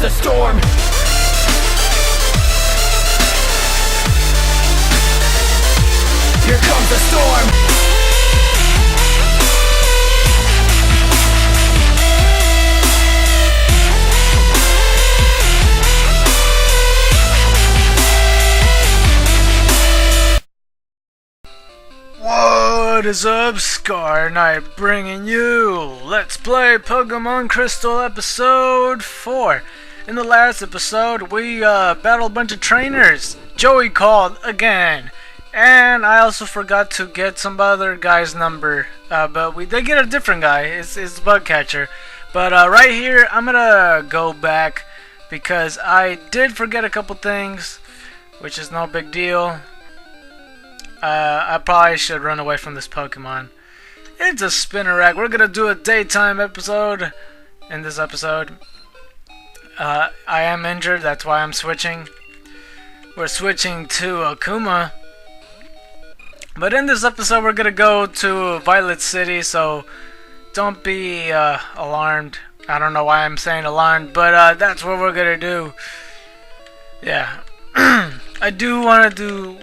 a storm. Here comes a storm. What is up, Scar Knight, bringing you Let's Play Pokemon Crystal episode 4. In the last episode, we battled a bunch of trainers. Joey called again, and I also forgot to get some other guy's number. But we did get a different guy. It's Bug Catcher. But right here, I'm gonna go back because I did forget a couple things, which is no big deal. I probably should run away from this Pokemon. It's a Spinnerack. We're gonna do a daytime episode in this episode. I am injured, that's why I'm switching. We're switching to Akuma. But in this episode we're gonna go to Violet City, so don't be alarmed. I don't know why I'm saying alarmed, but that's what we're gonna do. Yeah. I do want to do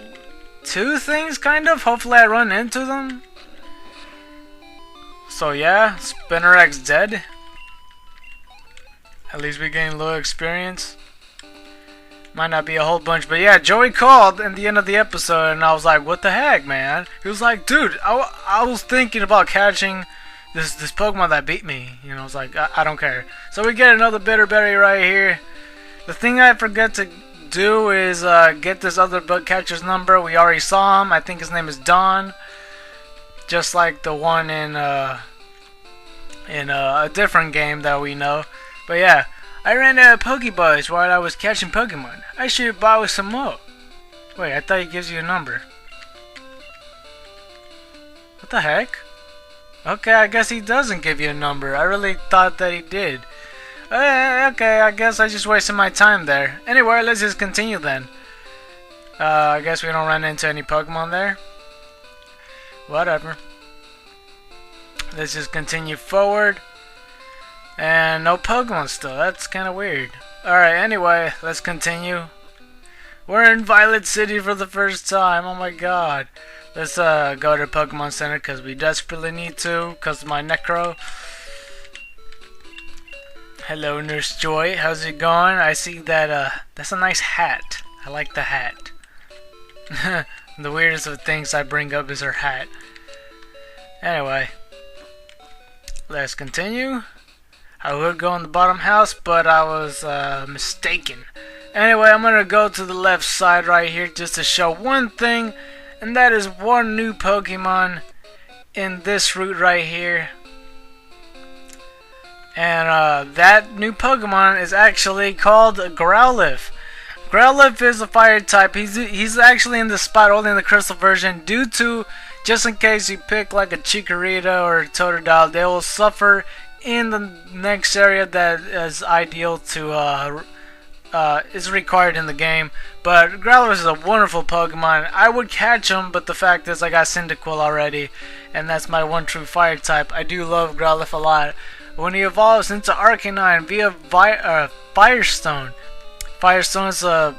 two things, kind of. Hopefully I run into them. So yeah, Spinnerack's dead. At least we gain low experience. Might not be a whole bunch, but yeah, Joey called in the end of the episode and I was like, what the heck, man? He was like, dude, I was thinking about catching this Pokemon that beat me. You know, I was like, I don't care. So we get another Bitter Berry right here. The thing I forget to do is get this other Bug Catcher's number. We already saw him. I think his name is Don, just like the one in a different game that we know. But yeah, I ran out of Pokeballs while I was catching Pokemon. I should buy some more. Wait, I thought he gives you a number. What the heck? Okay, I guess he doesn't give you a number. I really thought that he did. Okay, I guess I just wasted my time there. Anyway, let's just continue then. I guess we don't run into any Pokemon there. Whatever. Let's just continue forward. And no Pokemon still. That's kind of weird. Alright, anyway, let's continue. We're in Violet City for the first time. Oh my god. Let's go to Pokemon Center because we desperately need to because of my Necro. Hello, Nurse Joy. How's it going? I see that, that's a nice hat. I like the hat. The weirdest of things I bring up is her hat. Anyway. Let's continue. I would go in the bottom house, but I was, mistaken. Anyway, I'm gonna go to the left side right here just to show one thing. And that is one new Pokemon in this route right here. And that new Pokemon is actually called Growlithe. Growlithe is a fire type. He's actually in the spot only in the crystal version due to, just in case you pick like a Chikorita or a Totodile, they will suffer in the next area that is ideal to is required in the game. But Growlithe is a wonderful Pokemon. I would catch him, but the fact is I got Cyndaquil already, and that's my one true fire type. I do love Growlithe a lot. When he evolves into Arcanine via Firestone. Firestone is a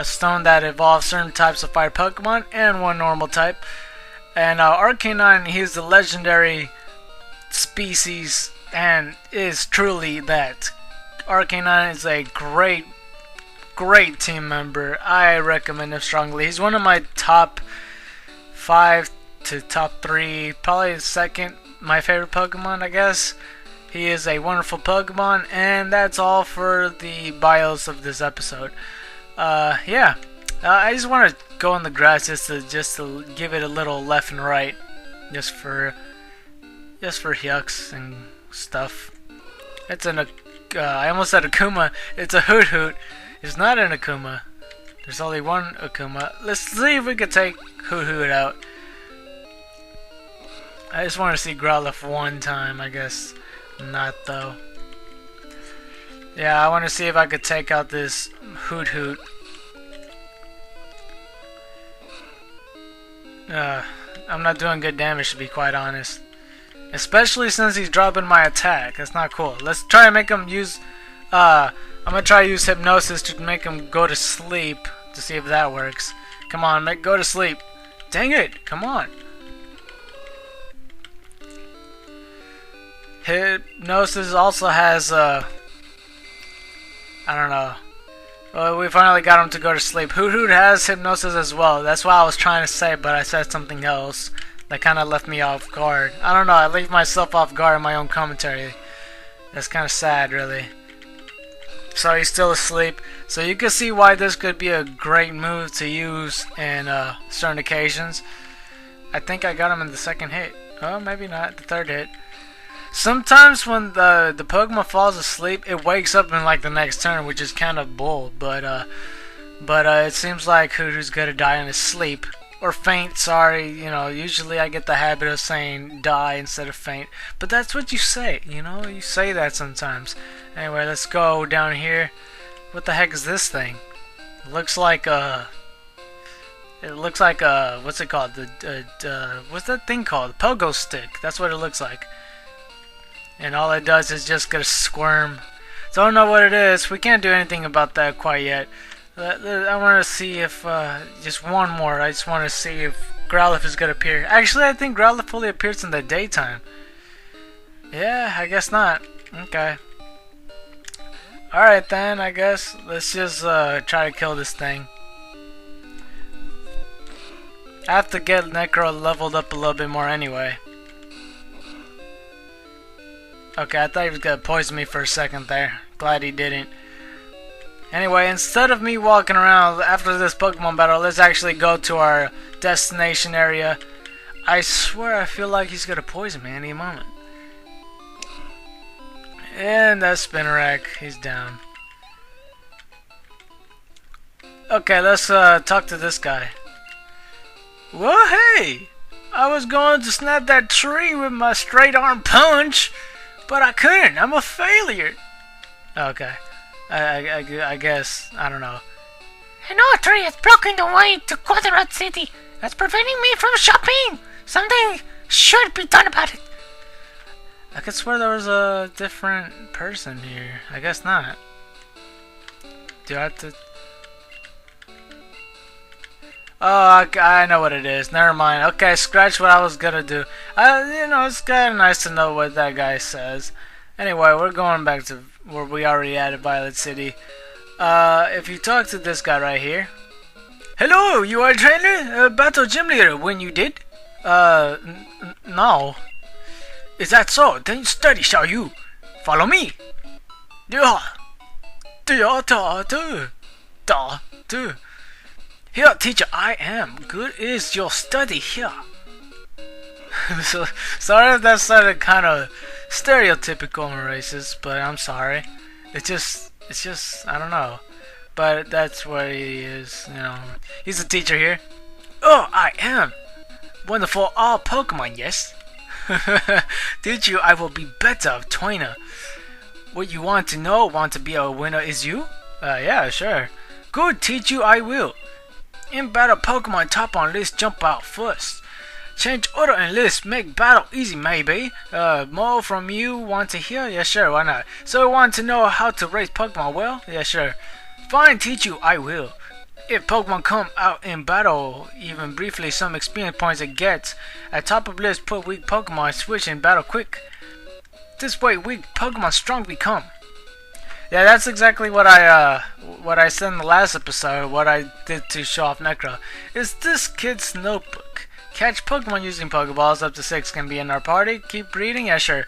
stone that evolves certain types of fire Pokemon and one normal type. And Arcanine, he's the legendary species and is truly that. Arcanine is a great team member. I recommend him strongly. He's one of my top 5 to top 3, probably second my favorite Pokemon, I guess. He is a wonderful Pokemon, and that's all for the bios of this episode. Yeah, I just want to go in the grass just to give it a little left and right, just for yucks and stuff. It's an I almost said Akuma. It's a Hoot Hoot. It's not an Akuma. There's only one Akuma. Let's see if we can take Hoot Hoot out. I just want to see Growlithe one time, I guess. Not though. Yeah, I want to see if I could take out this Hoot Hoot. I'm not doing good damage, to be quite honest. Especially since he's dropping my attack. That's not cool. Let's try and make him use I'm gonna try to use hypnosis to make him go to sleep to see if that works. Come on, go to sleep. Dang it! Come on. Hypnosis also has I don't know. Well, we finally got him to go to sleep. Hoot Hoot has hypnosis as well. That's what I was trying to say, but I said something else that kind of left me off guard. I don't know. I leave myself off guard in my own commentary. That's kind of sad, really. So he's still asleep. So you can see why this could be a great move to use in certain occasions. I think I got him in the second hit. Oh, maybe not. The third hit. Sometimes when the Pokemon falls asleep, it wakes up in like the next turn, which is kind of bull. But it seems like Hoot Hoot's gonna die in his sleep. Or faint, sorry. You know, usually I get the habit of saying die instead of faint. But that's what you say, you know? You say that sometimes. Anyway, let's go down here. What the heck is this thing? It looks like what's it called? What's that thing called? Pogo stick. That's what it looks like. And all it does is just gonna squirm. Don't know what it is. We can't do anything about that quite yet. I want to see if just one more. I just want to see if Growlithe is gonna appear. Actually, I think Growlithe only appears in the daytime. Yeah, I guess not. Okay. Alright then, I guess. Let's just try to kill this thing. I have to get Necro leveled up a little bit more anyway. Okay, I thought he was gonna poison me for a second there. Glad he didn't. Anyway, instead of me walking around after this Pokemon battle, let's actually go to our destination area. I swear I feel like he's gonna poison me any moment. And that Spinarak, he's down. Okay, let's talk to this guy. Well, hey! I was going to snap that tree with my straight arm punch, but I couldn't. I'm a failure. Okay. I guess. I don't know. An old tree has broken the way to Quadrat City. That's preventing me from shopping. Something should be done about it. I could swear there was a different person here. I guess not. Do I have to... Oh, I know what it is. Never mind. Okay, scratch what I was gonna do. You know, it's kind of nice to know what that guy says. Anyway, we're going back to where we already at Violet City. If you talk to this guy right here. Hello, you are a trainer? Battle gym leader when you did? No. Is that so? Then you study, shall you? Follow me. Yeah. Here, teacher, I am. Good is your study here. So, sorry if that sounded kind of stereotypical and racist, but I'm sorry. It's just, I don't know. But that's what he is, you know. He's a teacher here. Oh, I am. Wonderful all Pokemon, yes. Teach you, I will be better, trainer. What you want to know, want to be a winner is you? Yeah, sure. Good, teach you, I will. In battle, Pokemon top on list jump out first. Change order and list, make battle easy maybe. More from you want to hear? Yeah, sure, why not? So want to know how to raise Pokemon well? Yeah, sure. Fine, teach you, I will. If Pokemon come out in battle, even briefly some experience points it gets. At top of list, put weak Pokemon, switch in battle quick. This way, weak Pokemon strong become. Yeah, that's exactly what I said in the last episode, what I did to show off Necro. Is this kid's notebook. Catch Pokemon using Pokeballs, up to 6 can be in our party. Keep reading? Yeah, sure.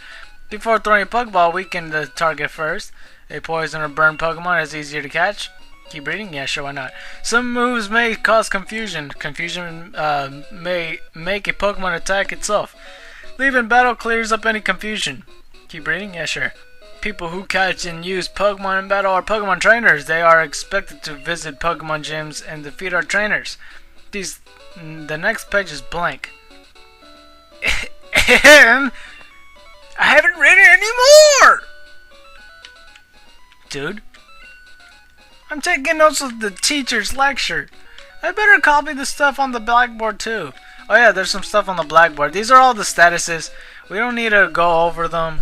Before throwing a Pokeball, weaken the target first. A poison or burn Pokemon is easier to catch. Keep reading? Yeah, sure, why not? Some moves may cause confusion. Confusion may make a Pokemon attack itself. Leaving battle clears up any confusion. Keep reading? Yeah, sure. People who catch and use Pokemon in battle are Pokemon trainers. They are expected to visit Pokemon gyms and defeat our trainers. The next page is blank. I haven't read it anymore! Dude. I'm taking notes of the teacher's lecture. I better copy the stuff on the blackboard too. Oh yeah, there's some stuff on the blackboard. These are all the statuses. We don't need to go over them.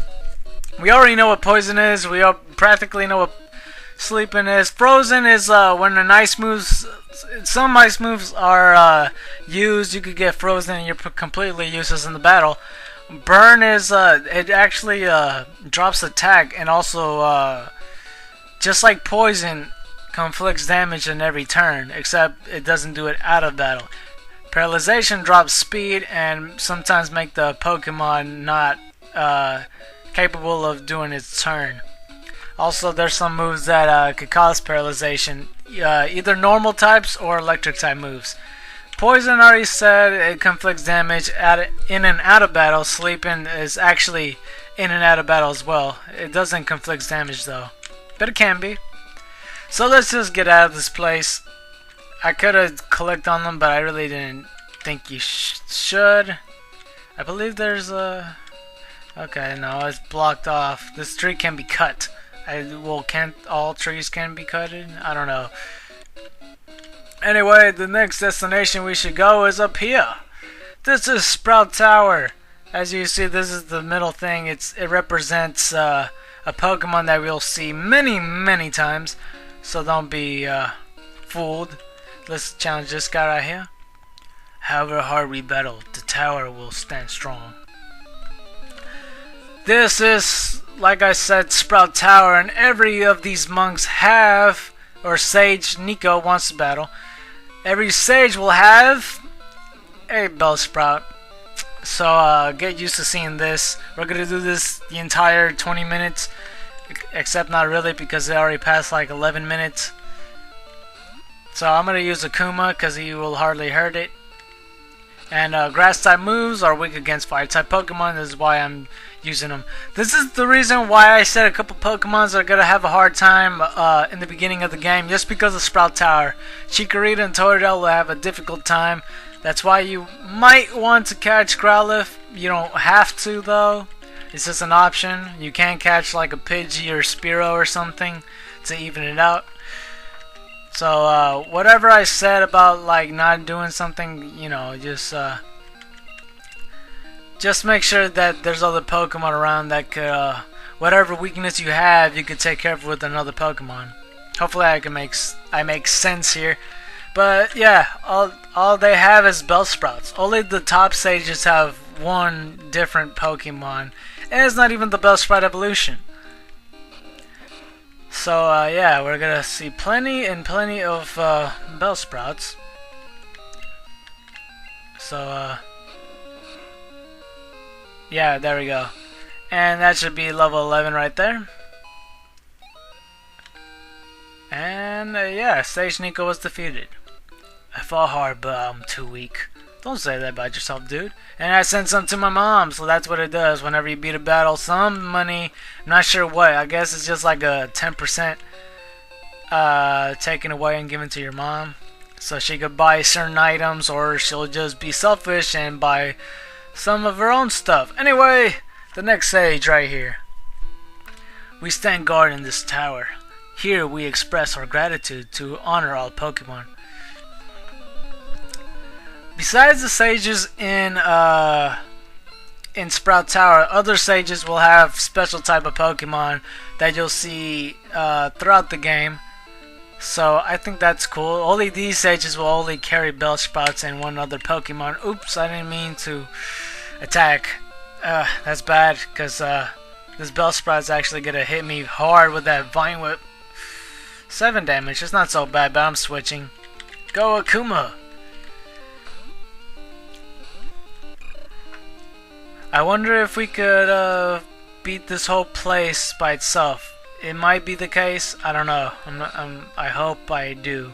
We already know what poison is. We all practically know what Sleeping is. Frozen is when an ice moves. Some ice moves are used. You could get frozen and you're completely useless in the battle. Burn is it actually drops attack and also just like poison conflicts damage in every turn, except it doesn't do it out of battle. Paralyzation drops speed and sometimes make the Pokemon not capable of doing its turn. Also, there's some moves that could cause paralyzation, either normal types or electric type moves. Poison, already said, it conflicts damage in and out of battle. Sleeping is actually in and out of battle as well. It doesn't conflict damage though, but it can be. So let's just get out of this place. I could have clicked on them, but I really didn't think you should. I believe there's a... Okay, no, it's blocked off. This tree can be cut. Can't all trees can be cutted? I don't know. Anyway, the next destination we should go is up here. This is Sprout Tower. As you see, this is the middle thing. It represents a Pokemon that we'll see many times. So don't be fooled. Let's challenge this guy right here. However hard we battle, the tower will stand strong. This is, like I said, Sprout Tower, and every of these monks have, or Sage Nico wants to battle. Every Sage will have a Bellsprout. So get used to seeing this. We're gonna do this the entire 20 minutes, except not really because it already passed like 11 minutes. So I'm gonna use Akuma because he will hardly hurt it. And grass type moves are weak against fire type Pokemon. This is why I'm using them. This is the reason why I said a couple Pokemons are gonna have a hard time in the beginning of the game, just because of Sprout Tower. Chikorita and Totodile will have a difficult time. That's why you might want to catch Growlithe. You don't have to though. It's just an option. You can catch like a Pidgey or Spearow or something to even it out. So whatever I said about like not doing something, you know, just make sure that there's other Pokemon around that could whatever weakness you have, you could take care of with another Pokemon. Hopefully I make sense here. But yeah, all they have is Bellsprouts. Only the top sages have one different Pokemon, and it's not even the Bellsprout evolution. So yeah, we're gonna see plenty of Bellsprouts. So yeah, there we go. And that should be level 11 right there. And yeah, Sage Nico was defeated. I fought hard, but I'm too weak. Don't say that about yourself, dude. And I sent some to my mom, so that's what it does. Whenever you beat a battle, some money, not sure what, I guess it's just like a 10% taken away and given to your mom. So she could buy certain items, or she'll just be selfish and buy some of her own stuff. Anyway, the next sage right here. We stand guard in this tower. Here we express our gratitude to honor all Pokemon. Besides the sages in Sprout Tower, other sages will have special type of Pokemon that you'll see throughout the game. So I think that's cool. Only these sages will only carry Bellsprouts and one other Pokemon. Oops, I didn't mean to attack. That's bad, because this Bellsprout's actually gonna hit me hard with that Vine Whip. 7 damage, it's not so bad, but I'm switching. Go Akuma! I wonder if we could beat this whole place by itself. It might be the case. I don't know. I hope I do.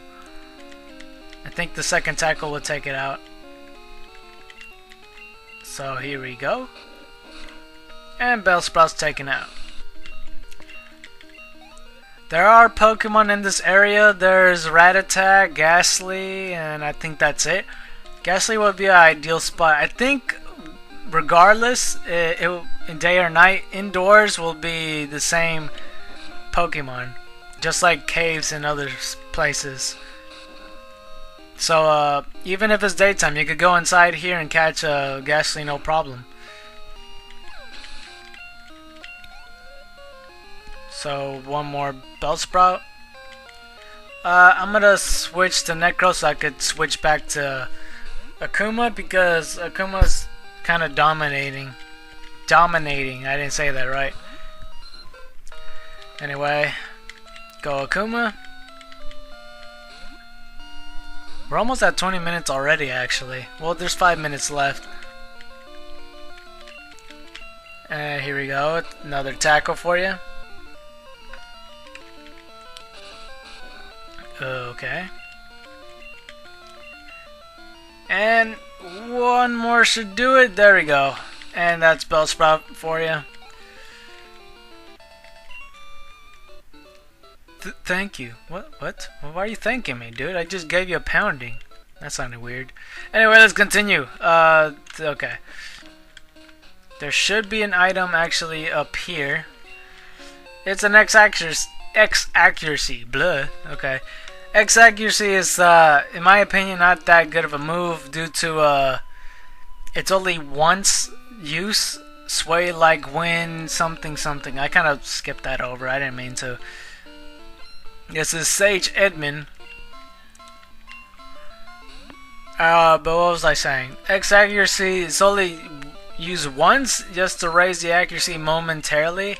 I think the second tackle will take it out. So here we go. And Bellsprout's taken out. There are Pokemon in this area. There's Rattata, Ghastly, and I think that's it. Ghastly would be an ideal spot. I think regardless, in day or night, indoors will be the same Pokemon, just like caves and other places. So even if it's daytime, you could go inside here and catch a Ghastly, no problem. So one more Bellsprout. I'm gonna switch to Necro so I could switch back to Akuma because Akuma's kind of dominating. I didn't say that right. Anyway, go Akuma. We're almost at 20 minutes already, actually. Well, there's 5 minutes left. And here we go. Another tackle for you. Okay. And one more should do it. There we go. And that's Bellsprout for you. Thank you. What? Well, why are you thanking me, dude? I just gave you a pounding. That sounded weird. Anyway, let's continue. Okay. There should be an item actually up here. It's an X accuracy. Blah. Okay. X accuracy is, in my opinion, not that good of a move due to it's only once use. Sway like wind, something. I kind of skipped that over. I didn't mean to. This is Sage Edmund. But what was I saying? X accuracy is only used once just to raise the accuracy momentarily.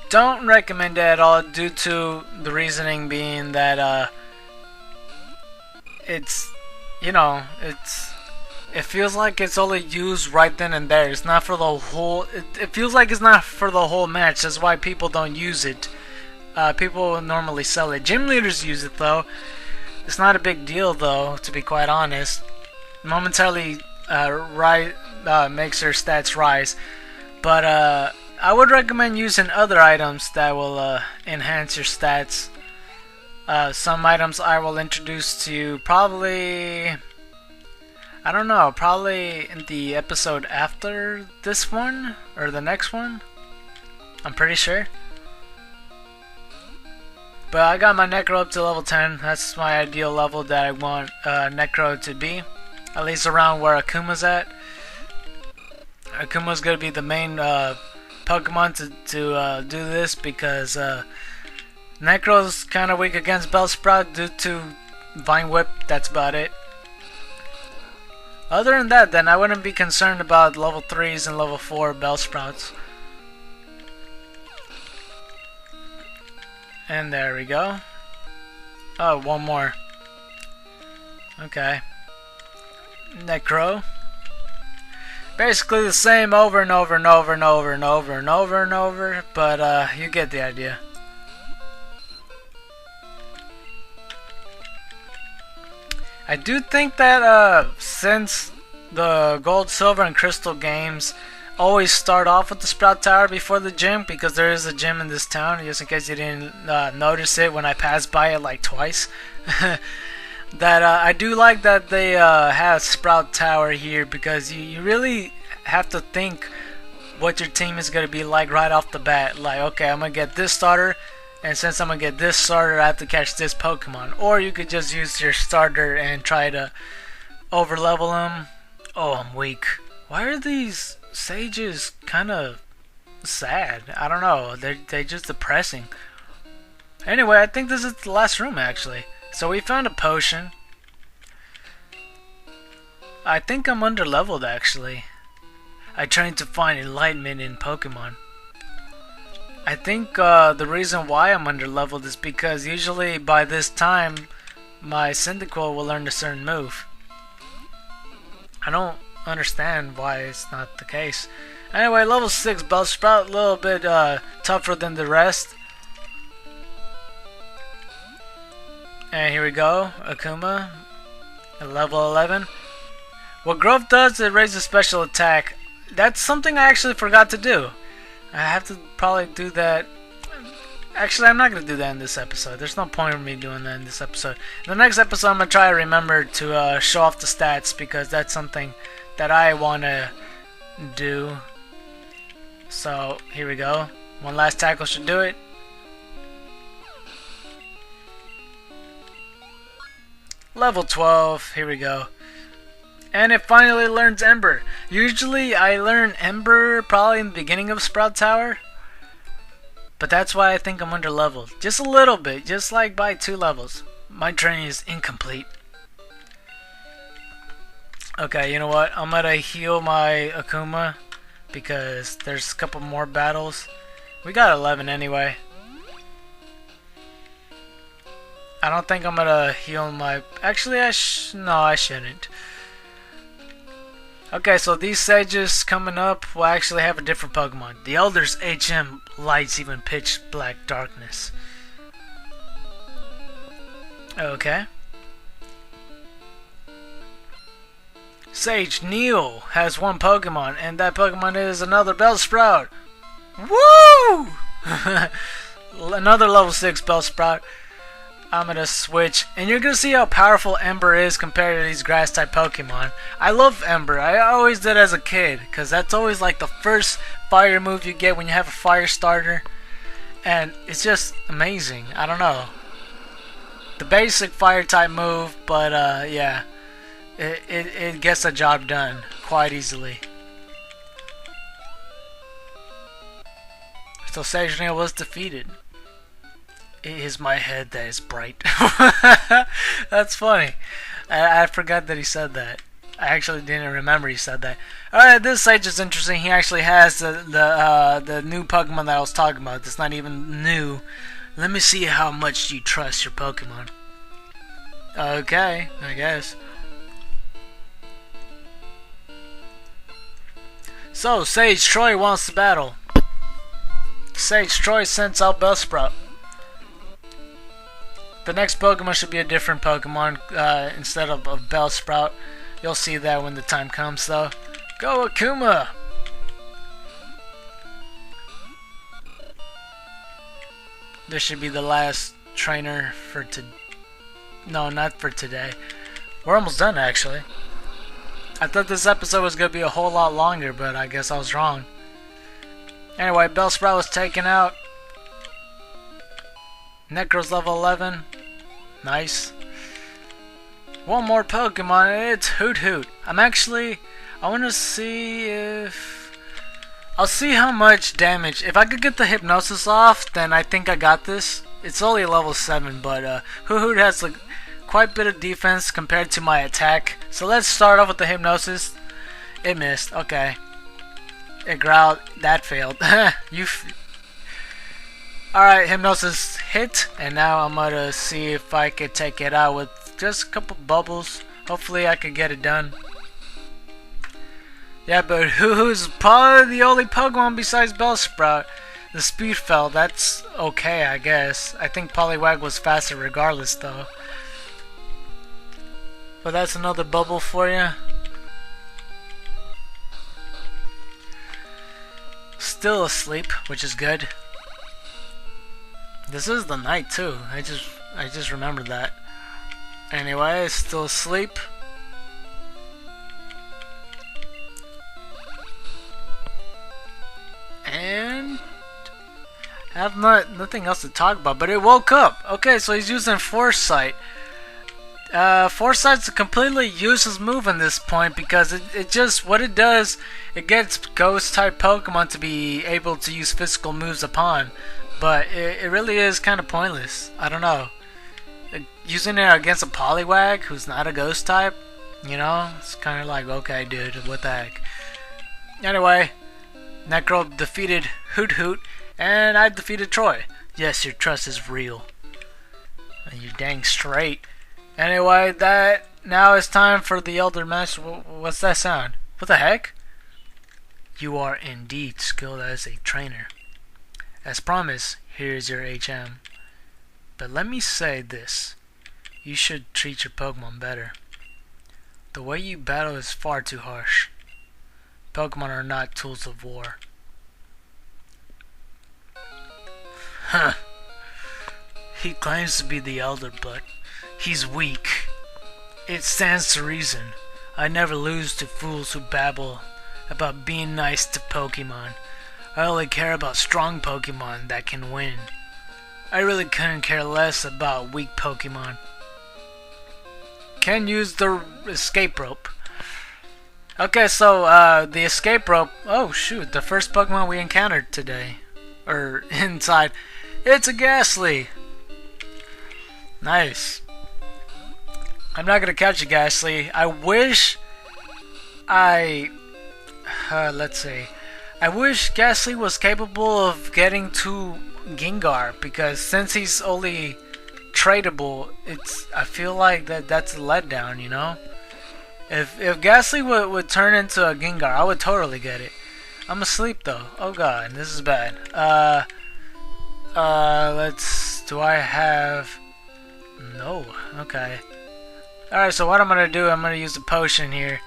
Don't recommend it at all due to the reasoning being that it's, you know, it feels like it's only used right then and there. It's not for the whole. It feels like it's not for the whole match. That's why people don't use it. People normally sell it. Gym leaders use it though. It's not a big deal though, to be quite honest. Momentarily makes their stats rise. But I would recommend using other items that will enhance your stats. Some items I will introduce to you probably, I don't know, probably in the episode after this one or the next one. I'm pretty sure. But I got my Necro up to level 10. That's my ideal level that I want Necro to be. At least around where Akuma's at. Akuma's going to be the main Pokemon to do this because Necro's kind of weak against Bellsprout due to Vine Whip. That's about it. Other than that, then I wouldn't be concerned about level 3s and level 4 Bellsprouts. And there we go. Oh, one more. Okay. Necro. Basically the same over and over and over and over and over and over and over, but you get the idea. I do think that since the Gold, Silver, and Crystal games always start off with the Sprout Tower before the gym, because there is a gym in this town, just in case you didn't notice it when I passed by it like twice. That I do like that they have Sprout Tower here, because you really have to think what your team is going to be like right off the bat. Like, okay, I'm going to get this starter, and since I'm going to get this starter, I have to catch this Pokemon. Or you could just use your starter and try to overlevel them. Oh, I'm weak. Why are these sages kind of sad? I don't know. They're just depressing. Anyway, I think this is the last room actually. So we found a potion. I think I'm underleveled actually. I tried to find enlightenment in Pokemon. I think the reason why I'm underleveled is because usually by this time my Cyndaquil will learn a certain move. I don't understand why it's not the case. Anyway, level 6 Bellsprout, a little bit tougher than the rest. And here we go, Akuma at level 11. What growth does, it raises special attack. That's something I actually forgot to do. I have to probably do that. Actually, I'm not going to do that in this episode. There's no point in me doing that in this episode. In the next episode, I'm going to try to remember to show off the stats, because that's something that I want to do. So, here we go. One last tackle should do it. Level 12, here we go. And it finally learns Ember. Usually I learn Ember probably in the beginning of Sprout Tower. But that's why I think I'm underleveled. Just a little bit, just like by 2 levels. My training is incomplete. Okay, you know what? I'm gonna heal my Akuma because there's a couple more battles. We got 11 anyway. I don't think I'm gonna heal my... Actually, no, I shouldn't. Okay, so these sages coming up will actually have a different Pokemon. The Elder's HM lights even pitch black darkness. Okay. Sage Neil has one Pokemon, and that Pokemon is another Bellsprout. Woo! Another level 6 Bellsprout. I'm gonna switch, and you're gonna see how powerful Ember is compared to these grass type Pokemon. I love Ember. I always did as a kid, because that's always like the first fire move you get when you have a fire starter. And it's just amazing. I don't know. The basic fire type move, but yeah. It gets the job done quite easily. So Sage Neil was defeated. It is my head that is bright. That's funny. I forgot that he said that. I actually didn't remember he said that. Alright, this Sage is interesting. He actually has the new Pokemon that I was talking about. It's not even new. Let me see how much you trust your Pokemon. Okay, I guess. So, Sage Troy wants to battle. Sage Troy sends out Bellsprout. The next Pokemon should be a different Pokemon instead of Bellsprout. You'll see that when the time comes, though. Go Akuma! This should be the last trainer for No, not for today. We're almost done, actually. I thought this episode was going to be a whole lot longer, but I guess I was wrong. Anyway, Bellsprout was taken out. Necro's level 11. Nice. One more Pokemon, and it's Hoot Hoot. I want to see if... I'll see how much damage. If I could get the Hypnosis off, then I think I got this. It's only level 7, but Hoot Hoot has like quite a bit of defense compared to my attack. So let's start off with the Hypnosis. It missed. Okay. It growled. That failed. Alright, Hypnosis hit. And now I'm gonna see if I could take it out with just a couple bubbles. Hopefully I could get it done. Yeah, but who's probably the only Pokemon besides Bellsprout? The speed fell. That's okay, I guess. I think Poliwag was faster regardless, though. But that's another bubble for you. Still asleep, which is good. This is the night too. I just remembered that. Anyway, it's still asleep. And I have nothing else to talk about, but it woke up. Okay, so he's using Foresight. Foresight's a completely useless move in this point because it just, what it does, it gets ghost type Pokemon to be able to use physical moves upon, but it really is kind of pointless. I don't know. Using it against a Poliwag who's not a ghost type, you know, it's kind of like, okay dude, what the heck. Anyway, Necro defeated Hoot Hoot, and I defeated Troy. Yes, your trust is real. And you're dang straight. Anyway, now it's time for the Elder Master. What's that sound? What the heck? You are indeed skilled as a trainer. As promised, here is your HM. But let me say this. You should treat your Pokemon better. The way you battle is far too harsh. Pokemon are not tools of war. Huh. He claims to be the Elder, but he's weak. It stands to reason. I never lose to fools who babble about being nice to Pokemon. I only care about strong Pokemon that can win. I really couldn't care less about weak Pokemon. Can use the escape rope. Okay, so the escape rope. Oh shoot, the first Pokemon we encountered today, or inside, it's a Ghastly. Nice. I'm not gonna catch you, Ghastly. I wish let's see. I wish Ghastly was capable of getting to Gengar, because since he's only tradable, I feel like that's a letdown, you know? If Ghastly would turn into a Gengar, I would totally get it. I'm asleep though. Oh god, this is bad. Do I have... No, okay. Alright, so what I'm gonna do, I'm gonna use a potion here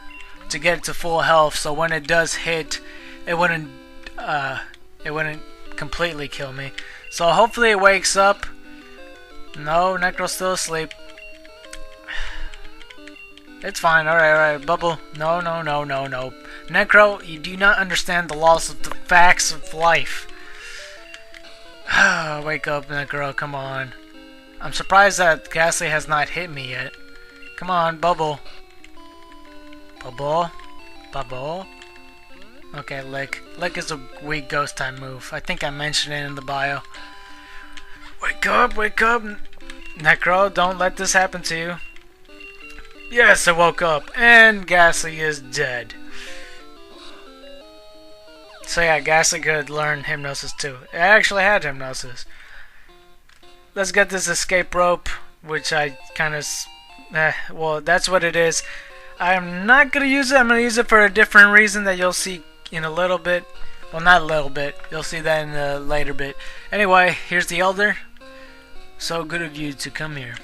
to get it to full health, so when it does hit, it wouldn't completely kill me. So hopefully it wakes up. No, Necro's still asleep. It's fine, alright, Bubble. No. Necro, you do not understand the laws of the facts of life. Wake up, Necro, come on. I'm surprised that Ghastly has not hit me yet. Come on, Bubble. Bubble. Okay, Lick. Lick is a weak ghost type move. I think I mentioned it in the bio. Wake up! Necro, don't let this happen to you. Yes, I woke up, and Ghastly is dead. So yeah, Ghastly could learn Hypnosis too. It actually had Hypnosis. Let's get this escape rope, which I kind of... well, that's what it is. I'm not going to use it. I'm going to use it for a different reason that you'll see in a little bit. Well, not a little bit. You'll see that in a later bit. Anyway, here's the Elder. So good of you to come here.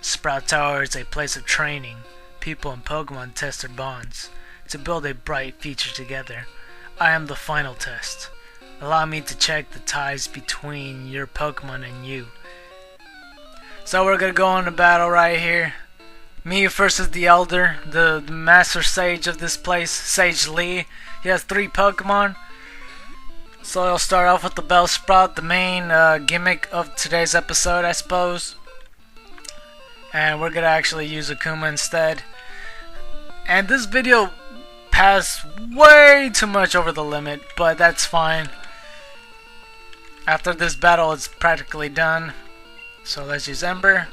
Sprout Tower is a place of training. People and Pokemon test their bonds to build a bright future together. I am the final test. Allow me to check the ties between your Pokemon and you. So we're going to go into battle right here. Me versus the Elder, the Master Sage of this place, Sage Lee. He has 3 Pokemon. So I'll start off with the Bellsprout, the main gimmick of today's episode, I suppose. And we're gonna actually use Akuma instead. And this video passed way too much over the limit, but that's fine. After this battle, it's practically done. So let's use Ember.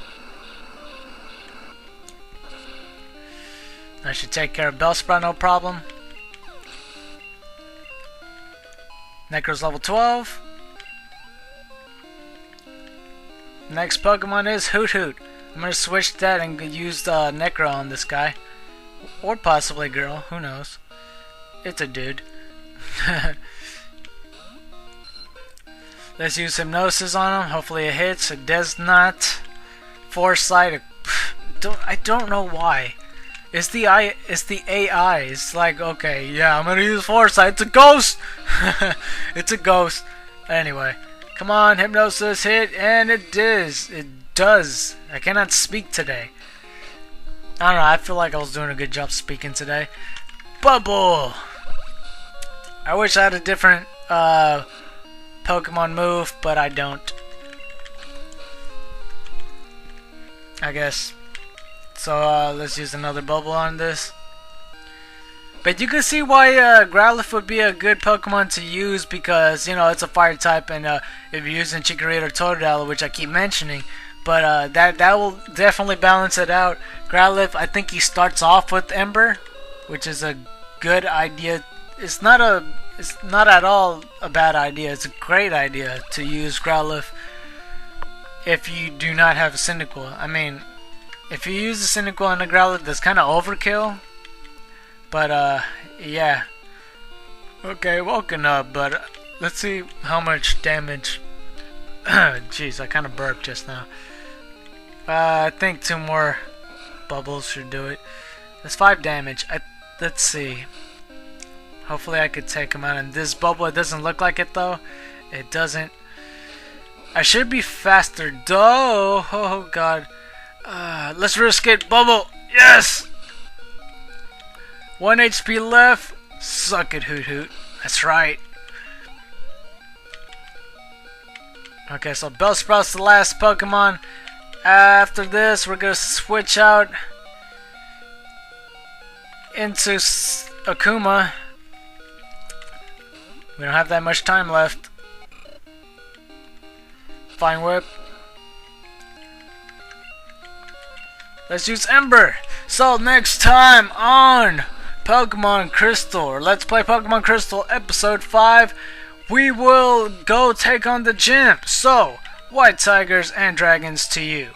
I should take care of Bellsprout, no problem. Necro's level 12. Next Pokemon is Hoot Hoot. I'm going to switch that and use Necro on this guy. Or possibly girl, who knows. It's a dude. Let's use Hypnosis on him. Hopefully it hits. It does not. Foresight. I don't know why. It's the AI. It's like, okay, yeah, I'm gonna use Foresight. It's a ghost. It's a ghost. Anyway, come on, Hypnosis, hit, and it does. It does. I cannot speak today. I don't know. I feel like I was doing a good job speaking today. Bubble. I wish I had a different Pokemon move, but I don't. I guess. So let's use another Bubble on this. But you can see why Growlithe would be a good Pokemon to use, because, you know, it's a fire type, and if you're using Chikorita or Totodile, which I keep mentioning, but that will definitely balance it out. Growlithe, I think he starts off with Ember, which is a good idea. It's not at all a bad idea. It's a great idea to use Growlithe if you do not have a Cyndaquil. I mean, if you use a Cyndaquil and a Growlithe, that's kind of overkill. But, yeah. Okay, woken up, but let's see how much damage. Jeez, I kind of burped just now. I think 2 more bubbles should do it. That's 5 damage. Let's see. Hopefully I could take him out in this bubble. It doesn't look like it, though. It doesn't. I should be faster, though. Oh, God. Let's risk it. Bubble. Yes! 1 HP left. Suck it, Hoot Hoot. That's right. Okay, so Bellsprout's the last Pokemon. After this, we're gonna switch out into Akuma. We don't have that much time left. Fine Whip. Let's use Ember. So next time on Pokemon Crystal, or Let's Play Pokemon Crystal Episode 5, we will go take on the gym. So, white tigers and dragons to you.